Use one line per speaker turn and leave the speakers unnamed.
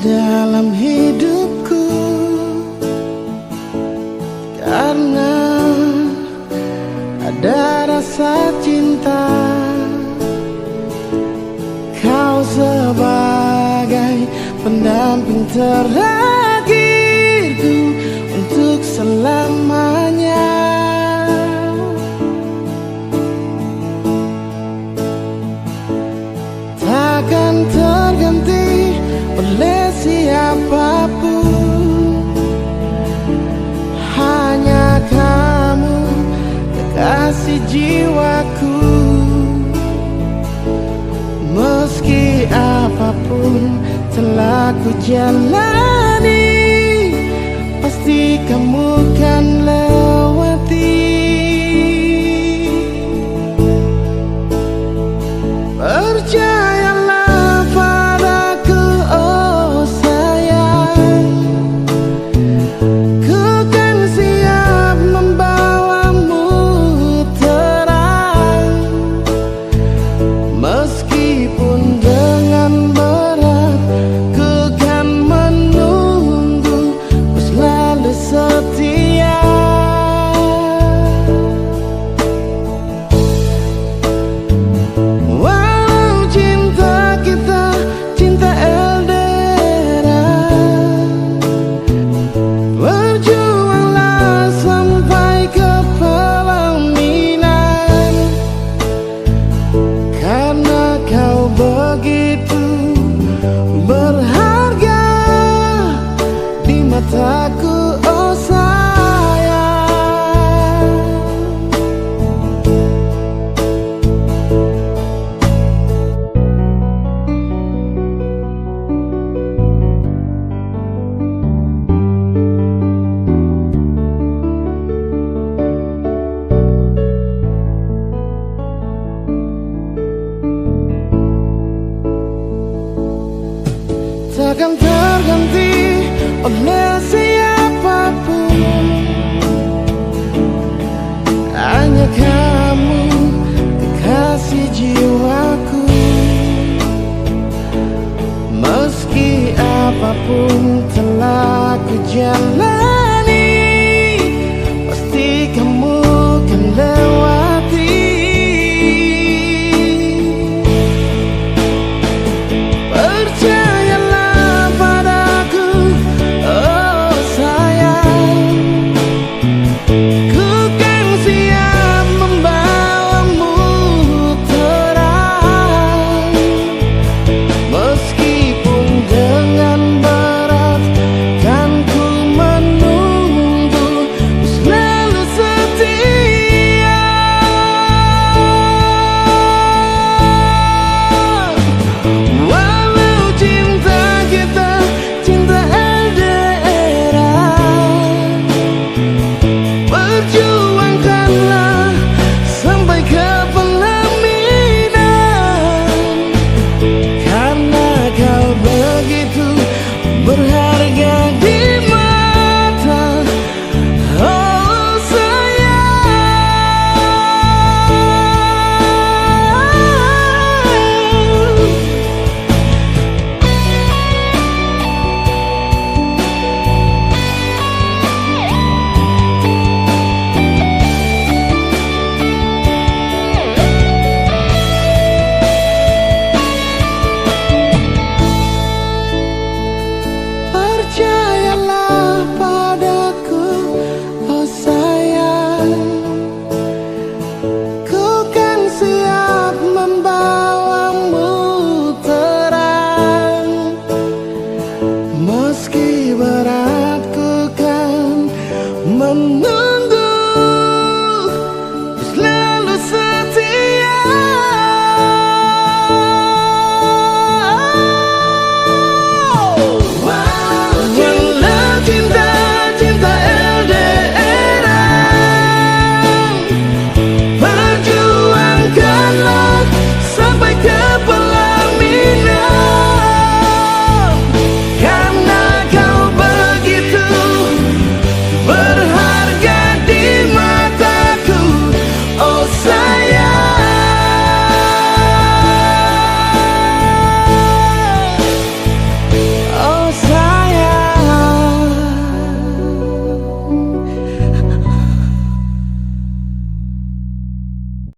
Dalam hidupku, karena ada rasa cinta. Kau sebagai pendamping terakhirku untuk selamanya. Takkan terganti oleh siapapun, hanya kamu kekasih jiwaku. Meski apapun telah ku jalani, pasti kamu kan lewati. Percayalah padaku, oh sayang, ku kan siap membawamu terang. Meskipun dengan berat, ku kan menunggu, ku selalu setia. Berharga di mataku, oh sayang. Takkan terganti oleh siapapun, hanya kamu kekasih jiwaku. Meski apapun telah ku jalani,